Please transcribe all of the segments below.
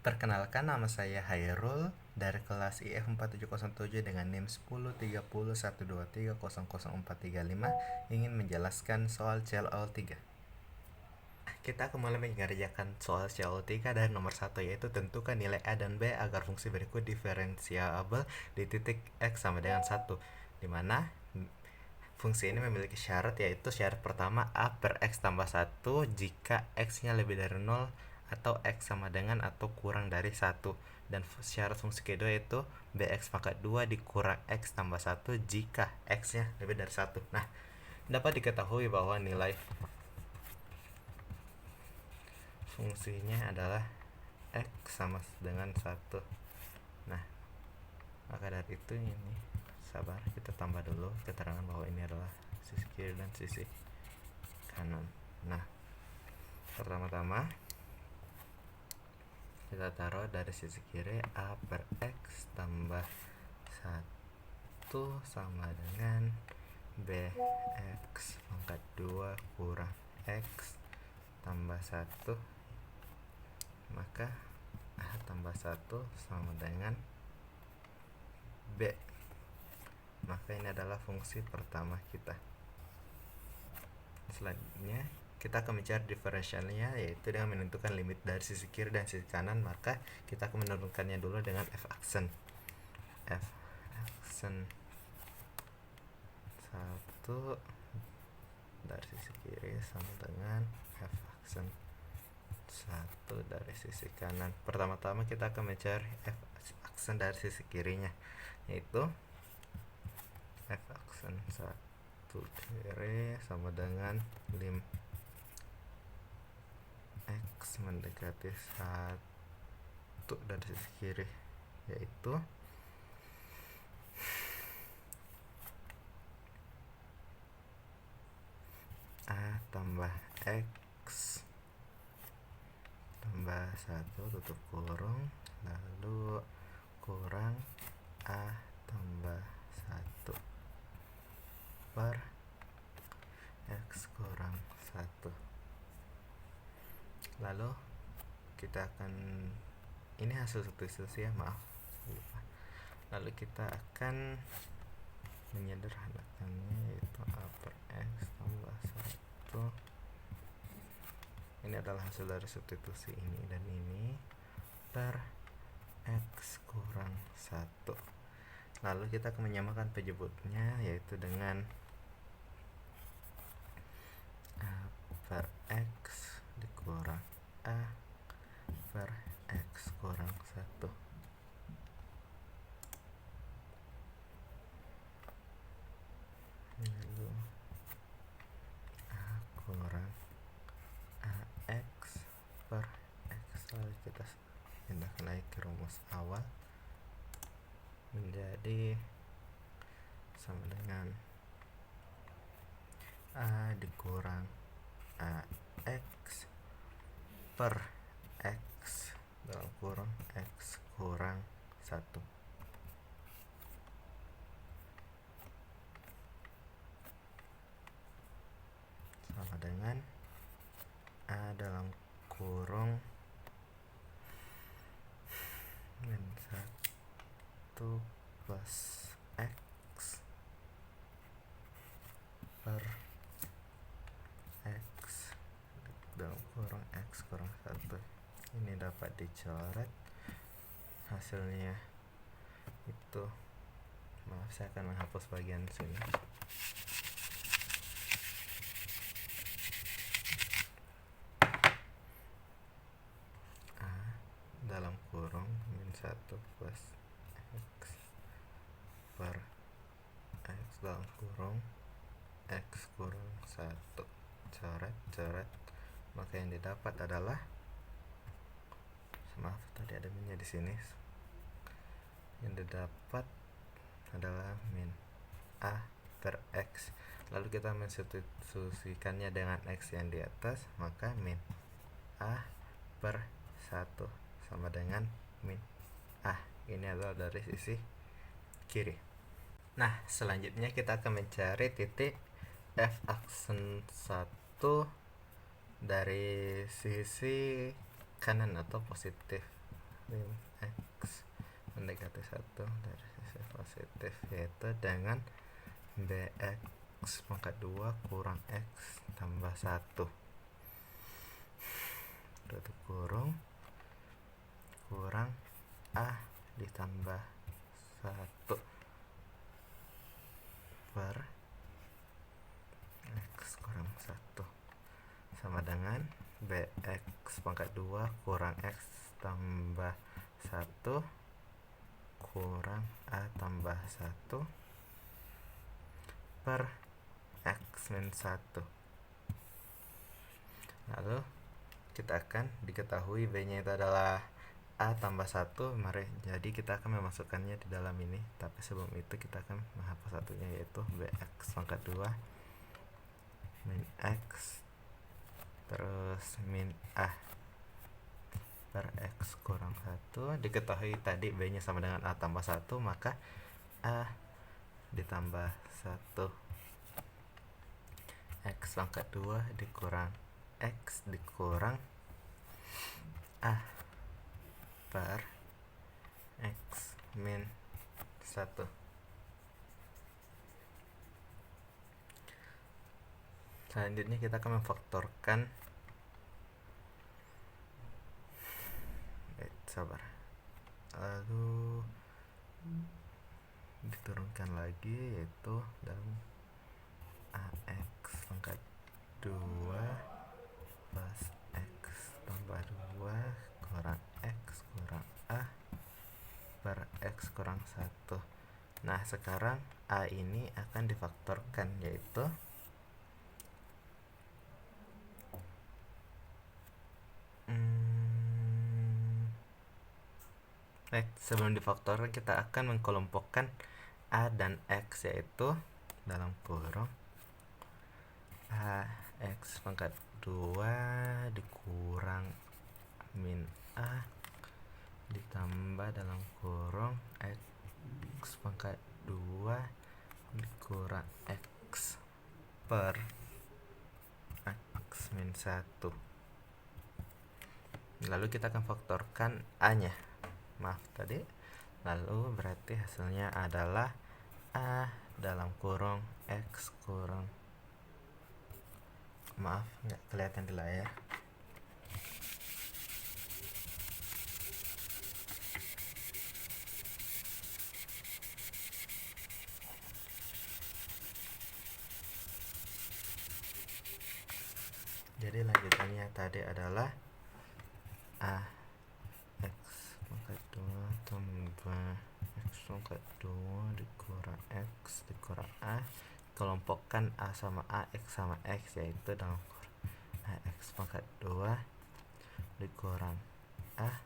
Perkenalkan, nama saya Hairul dari kelas IF4707 dengan NIM 103012300435 ingin menjelaskan soal CLO3. Kita kembali mengerjakan soal CLO3 dari nomor 1, yaitu tentukan nilai A dan B agar fungsi berikut diferensiabel di titik X sama dengan 1, di mana fungsi ini memiliki syarat, yaitu syarat pertama A per X tambah 1 jika X nya lebih dari 0 atau X sama dengan atau kurang dari 1, dan syarat fungsi kedua yaitu Bx pangkat 2 dikurang X tambah 1 jika X nya lebih dari 1. Nah, dapat diketahui bahwa nilai fungsinya adalah X sama dengan 1. Nah, maka dari itu ini, sabar, kita tambah dulu keterangan bahwa ini adalah sisi kiri dan sisi kanan. Nah, pertama-tama kita taruh dari sisi kiri A per X tambah 1 sama dengan Bx pangkat 2 kurang X tambah 1, maka A tambah 1 sama dengan B. Maka ini adalah fungsi pertama kita. Selanjutnya kita akan mencari diferensialnya, yaitu dengan menentukan limit dari sisi kiri dan sisi kanan. Maka kita akan menurunkannya dulu dengan f aksen 1 dari sisi kiri sama dengan f aksen 1 dari sisi kanan. Pertama-tama kita akan mencari f aksen dari sisi kirinya, yaitu f aksen 1 kiri sama dengan lim X mendekati 1 dari sisi kiri, yaitu A tambah X tambah 1 tutup kurung, lalu kurang A tambah 1 per X kurang 1. Lalu kita akan, ini hasil substitusi ya, maaf lupa. Lalu kita akan menyederhanakannya, yaitu A per X tambah 1. Ini adalah hasil dari substitusi ini dan ini per X kurang 1. Lalu kita akan menyamakan penyebutnya, yaitu dengan A per X dikurang A per X kurang 1. Lalu A kurang AX per X. Lalu kita pindahkan lagi ke rumus awal, menjadi sama dengan A dikurang AX per X dalam kurung X kurang 1 sama dengan A dalam kurung min 1 plus X per X dalam kurung X kurang 1. Ini dapat dicoret hasilnya itu, maaf, saya akan menghapus bagian sini. A dalam kurung min 1 plus X per X dalam kurung X kurang 1. Coret, maka yang didapat adalah, maaf tadi ada minnya di sini, yang didapat adalah min A per X. Lalu kita mensubstitusikannya dengan X yang di atas, maka min A per 1 sama dengan min A. Ini adalah dari sisi kiri. Nah, selanjutnya kita akan mencari titik F aksen 1 dari sisi kanan atau positif. min X mendekati 1 dari sisi positif, yaitu dengan BX pangkat 2 kurang X tambah 1 tutup kurung kurang A ditambah 1 per X kurang 1 sama dengan BX pangkat 2 kurang X tambah 1 kurang A tambah 1 per X min 1. Lalu kita akan diketahui B nya itu adalah A tambah 1. Mari, jadi kita akan memasukkannya di dalam ini. Tapi sebelum itu kita akan menghapus satunya, yaitu BX pangkat 2 min X terus min A per X kurang 1. Diketahui tadi B nya sama dengan A tambah 1, maka A ditambah 1 X pangkat 2 dikurang X dikurang A per X min 1. Selanjutnya kita akan memfaktorkan sabar, lalu diturunkan lagi, yaitu dalam AX pangkat 2 plus X tambah 2 kurang X kurang A per X kurang 1. Nah, sekarang A ini akan difaktorkan, yaitu sebelum difaktor kita akan mengkelompokkan A dan X, yaitu dalam kurung AX pangkat 2 dikurang min A ditambah dalam kurung X pangkat 2 dikurang X per X min 1. Lalu kita akan faktorkan A nya, lalu berarti hasilnya adalah A dalam kurung X kurang, nggak kelihatan di layar. Jadi lanjutannya tadi adalah A X pangkat 2 tambah X pangkat 2 dikurang X dikurang A, kelompokkan A sama A, X sama X, yaitu dalam kurung AX pangkat 2 dikurang A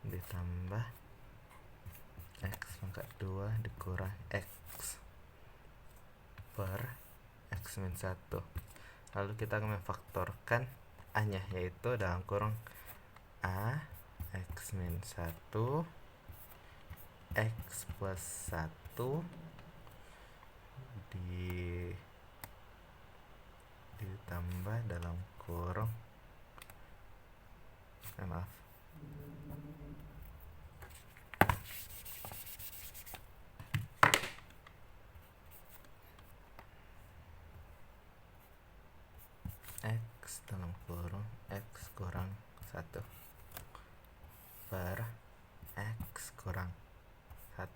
ditambah X pangkat 2 dikurang X per X min 1. Lalu kita akan memfaktorkan A nya, yaitu dalam kurung A X min 1 X plus 1 ditambah dalam kurung X dalam kurung X kurang 1 per X kurang 1.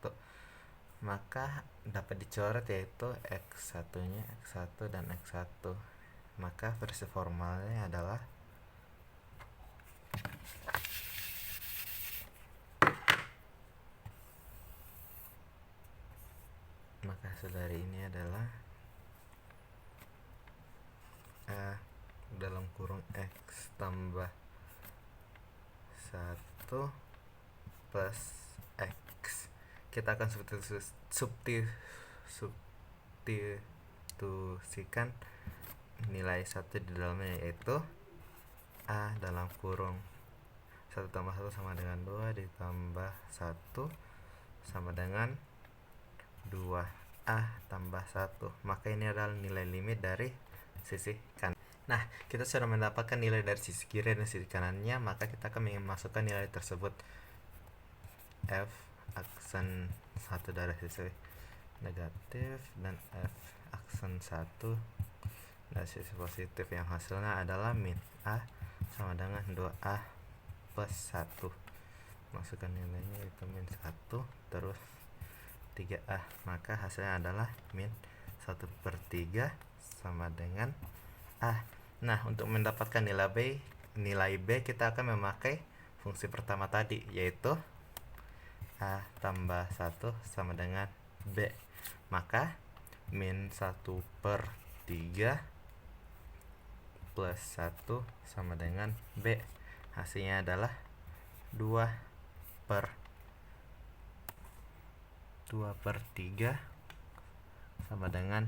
Maka dapat dicoret, yaitu X1 nya X1 dan X1. Maka versi formalnya adalah hasil dari ini adalah A dalam kurung X tambah 1 plus X. Kita akan substitusikan nilai 1 di dalamnya, yaitu A dalam kurung 1 tambah 1 sama dengan 2 ditambah 1 sama dengan 2A tambah 1. Maka ini adalah nilai limit dari sisi kanan. Nah, kita sudah mendapatkan nilai dari sisi kiri dan sisi kanannya, maka kita akan memasukkan nilai tersebut. F aksen 1 dari sisi negatif dan F aksen 1 dari sisi positif, yang hasilnya adalah min A sama dengan 2A plus 1. Masukkan nilainya itu min 1 terus 3A, maka hasilnya adalah min 1/3 sama dengan A. Nah, untuk mendapatkan nilai B kita akan memakai fungsi pertama tadi, yaitu A tambah 1 sama dengan B. Maka min 1/3 plus 1 sama dengan B. Hasilnya adalah 2/3 sama dengan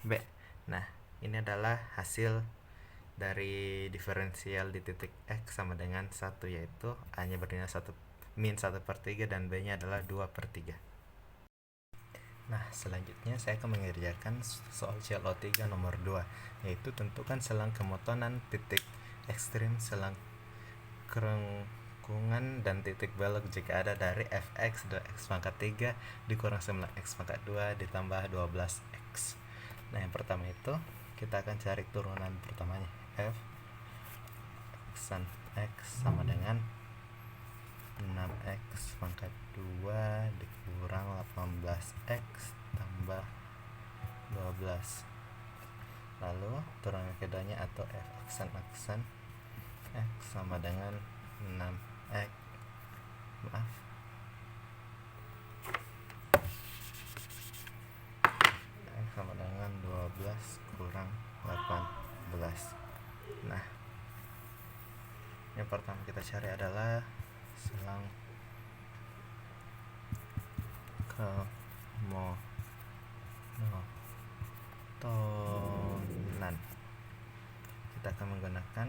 B. Nah, ini adalah hasil dari diferensial di titik X sama dengan 1, yaitu A nya bernilai min 1/3 dan B nya adalah 2/3. Nah, selanjutnya saya akan mengerjakan soal CLO3 nomor 2, yaitu tentukan selang kemotonan titik ekstrim selang kerengkungan dan titik belok jika ada dari fx 2x pangkat 3 dikurang 9x pangkat 2 ditambah 12x. Nah, yang pertama itu kita akan cari turunan pertamanya. F aksen x sama dengan 6x pangkat 2 dikurang 18x tambah 12. Lalu turunan keduanya atau F aksen x sama dengan 6x x sama dengan 12 kurang 18. Nah, yang pertama kita cari adalah selang kemotonan. Kita akan menggunakan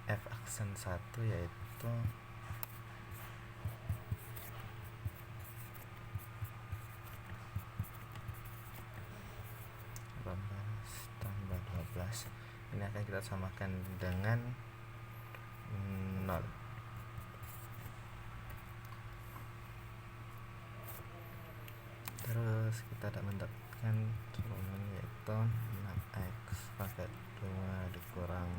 F aksen 1, yaitu 18 tambah 12. Ini akan kita samakan dengan 0. Terus kita dapat mendapatkan turunan yaitu 6x pangkat 2 dikurang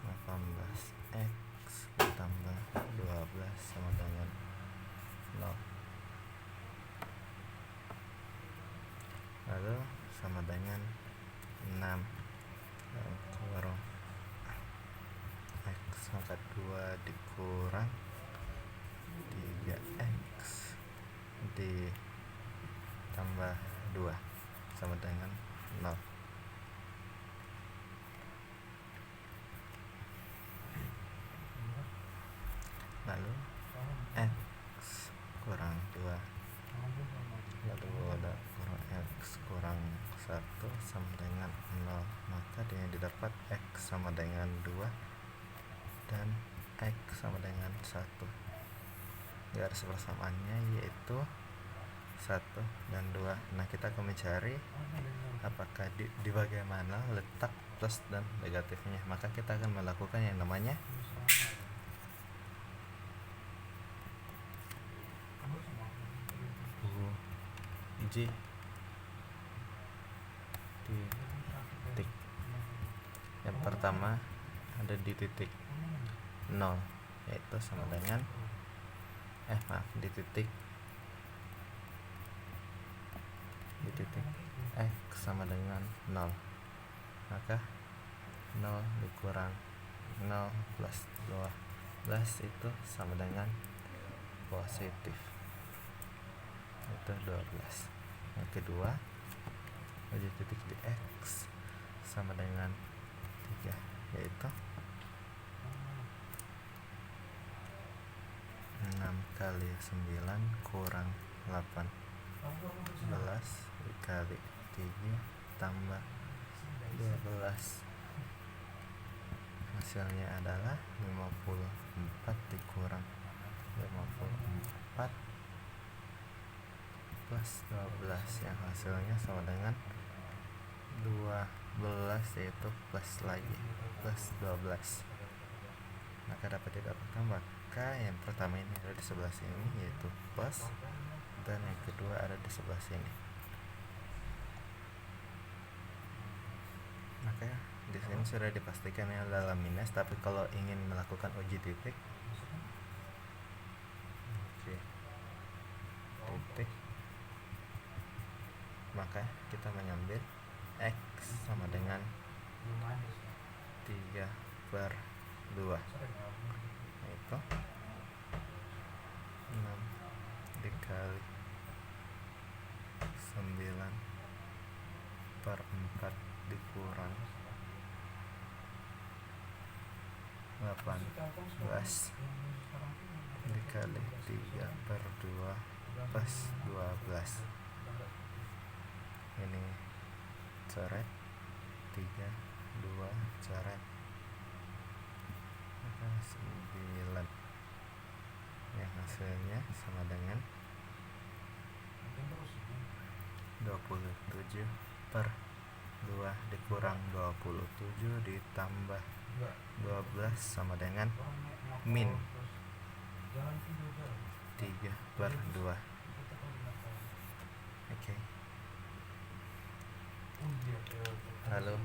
18x ditambah 12 sama dengan 0. Lalu sama dengan 6 kurang x pangkat 2 dikurang 3x ditambah 2 sama dengan 0. Lalu x kurang 2 lalu ada kurang x kurang 1 sama dengan 0, maka dia didapat x sama dengan 2 dan x sama dengan 1. Garis persamaannya yaitu 1 dan 2. Nah, kita akan mencari apakah di bagaimana letak plus dan negatifnya. Maka kita akan melakukan yang namanya uji titik. Yang pertama ada di titik 0, yaitu sama dengan di titik x sama dengan 0. Maka 0 dikurang 0 plus 12 itu sama dengan positif, itu 12. Yang kedua, uji titik di x sama dengan 3, yaitu 6 kali 9 kurang 18 dikali 3 tambah 12. Hasilnya adalah 54 dikurang 54 plus 12, yang hasilnya sama dengan 12, yaitu plus lagi plus 12. maka dapat didapatkan maka yang pertama ini ada di sebelah sini yaitu plus, dan yang kedua ada di sebelah sini. Maka di sini sudah dipastikan yang adalah minus, tapi kalau ingin melakukan uji titik, maka kita mengambil X sama dengan 3/2, yaitu 6 dikali 9/4 dikurang 18 dikali 3/2 plus 12. Ini coret 3, 2 coret, maka 9, yang hasilnya sama dengan 27/2 dikurang 27 ditambah 12 sama dengan min 3/2. Oke. Lalu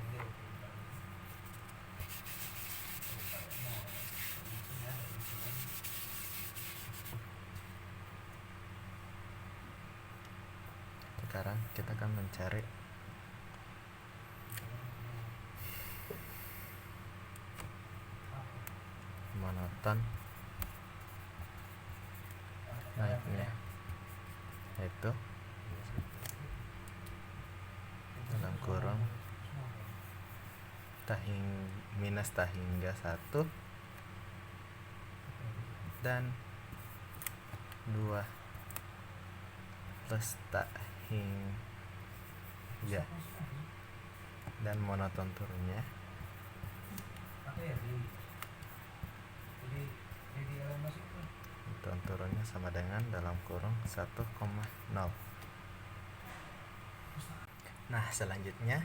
sekarang kita akan mencari monoton naiknya, yaitu dalam kurung minus tak hingga 1 dan 2 plus tak hingga, dan monoton turunnya monoton turunnya sama dengan dalam kurung 1,0. Nah, selanjutnya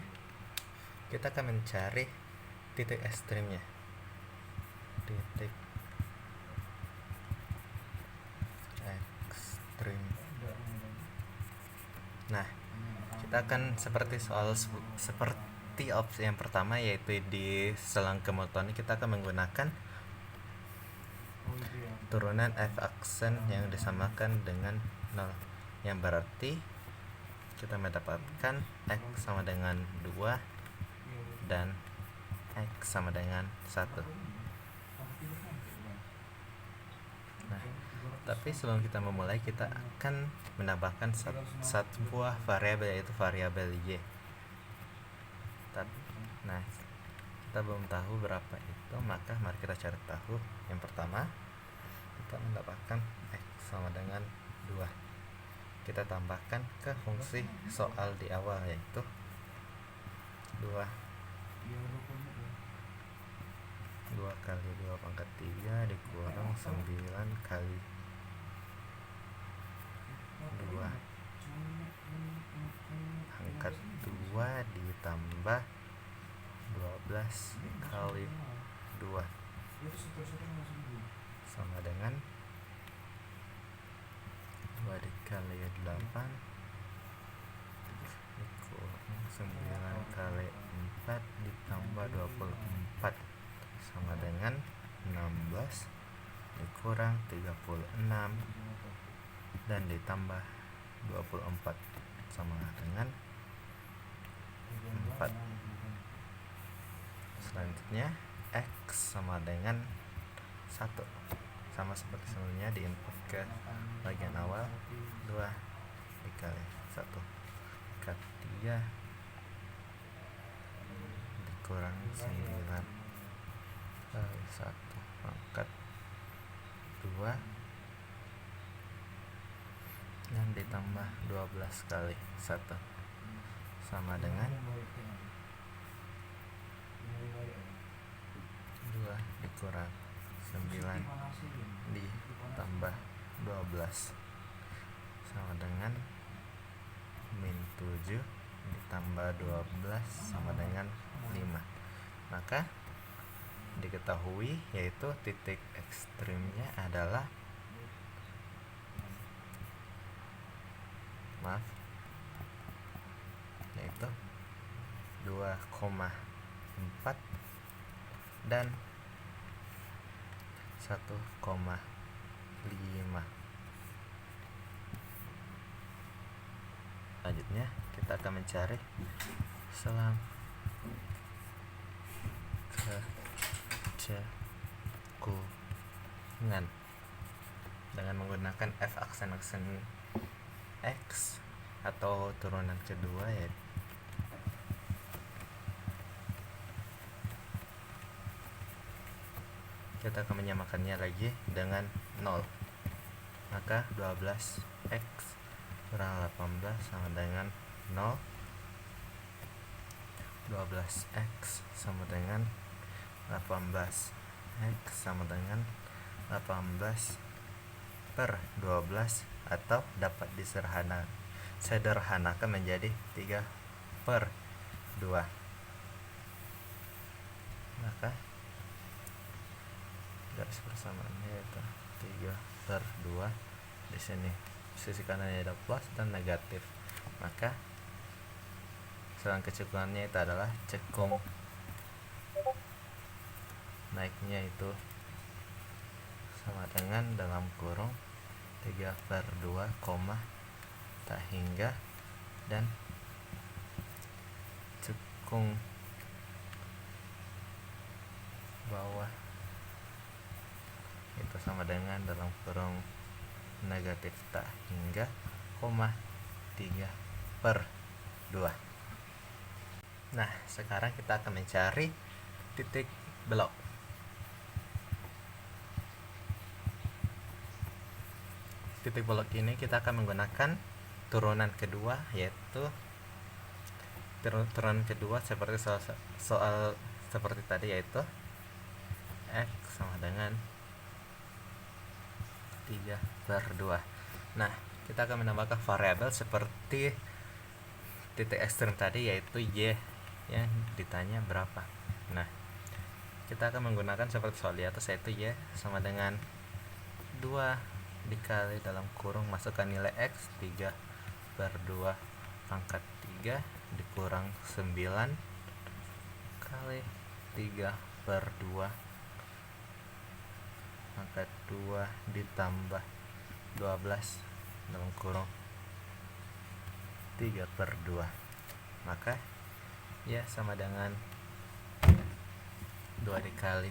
kita akan mencari titik ekstrimnya. Titik ekstrim. Nah, kita akan seperti opsi yang pertama, yaitu di selang kemonoton kita akan menggunakan turunan f aksen yang disamakan dengan 0, yang berarti kita mendapatkan X sama dengan 2 dan X sama dengan 1. Nah, tapi sebelum kita memulai, kita akan menambahkan satu buah variabel, yaitu variabel Y. Nah, kita belum tahu berapa itu, maka mari kita cari tahu. Yang pertama, kita mendapatkan X sama dengan 2. Kita tambahkan ke fungsi soal di awal, yaitu 2 kali 2 pangkat 3 dikurang 9 kali 2 pangkat 2 ditambah 12 kali 2 sama dengan 2 dikali 8 dikurang 9 kali 4 ditambah 24 sama dengan 16 dikurang 36 dan ditambah 24 sama dengan 4. Selanjutnya X sama dengan 1, sama seperti sebelumnya, diinput ke bagian awal. 2 dikali 1 pangkat 3 dikurang 9 kali 1 pangkat 2 dan ditambah 12 kali 1 sama dengan 2 dikurang 9 ditambah 12 sama dengan min 7 ditambah 12 sama dengan 5. Maka diketahui, yaitu titik ekstrimnya adalah yaitu 2,4 dan 1,5. Selanjutnya kita akan mencari selang kecekungan dengan menggunakan f aksen x atau turunan kedua, yaitu kita akan menyamakannya lagi dengan 0. Maka 12x kurang 18 sama dengan 0. 12x sama dengan 18. X sama dengan 18 per 12, atau dapat disederhanakan menjadi 3 per 2. Maka garis persamaannya yaitu 3 per 2. Di sini sisi kanannya ada plus dan negatif. Maka selang kecekungannya itu adalah cekung naiknya itu sama dengan dalam kurung 3 per 2, tak hingga, dan cekung bawah itu sama dengan dalam kurung negatif tak hingga, 3 per 2. Nah, sekarang kita akan mencari titik belok. Titik belok ini kita akan menggunakan turunan kedua, yaitu turunan kedua seperti soal seperti tadi, yaitu x sama dengan 3 per 2. Nah, kita akan menambahkan variabel seperti titik ekstrem tadi, yaitu y yang ditanya berapa. Nah, kita akan menggunakan seperti soal di atas, yaitu y sama dengan 2 dikali dalam kurung masukkan nilai x 3 per 2 pangkat 3 dikurang 9 kali 3 per 2 pangkat 2 ditambah 12 dalam kurung 3 per 2. Maka ya sama dengan 2 dikali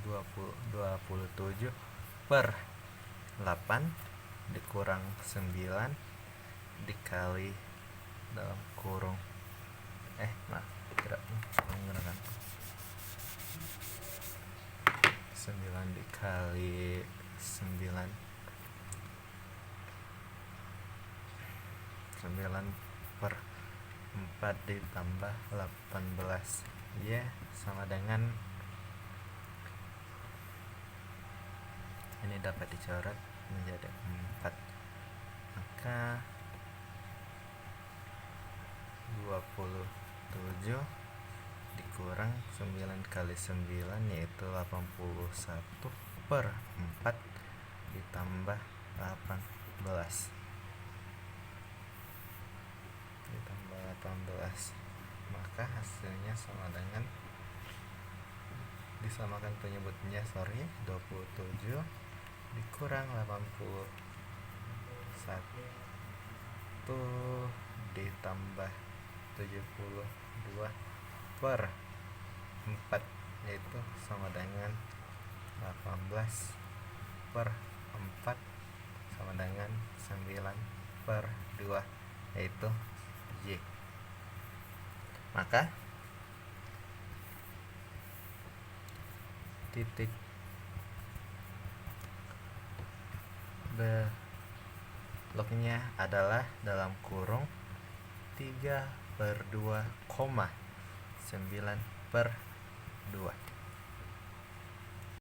27 per 8 dikurang 9 dikali dalam kurung tidak menggunakan 9 dikali 9 per 4 ditambah 18, ya sama dengan, ini dapat dicoret menjadi 4. Maka 27 dikurang 9 kali 9 yaitu 81 per 4 ditambah 18 maka hasilnya sama dengan, disamakan penyebutnya 27 dikurang 81 ditambah 72 per 4 yaitu sama dengan 18 per 4 sama dengan 9 per 2 yaitu y. Maka titik beloknya adalah dalam kurung 3 per 2, 9 per 2.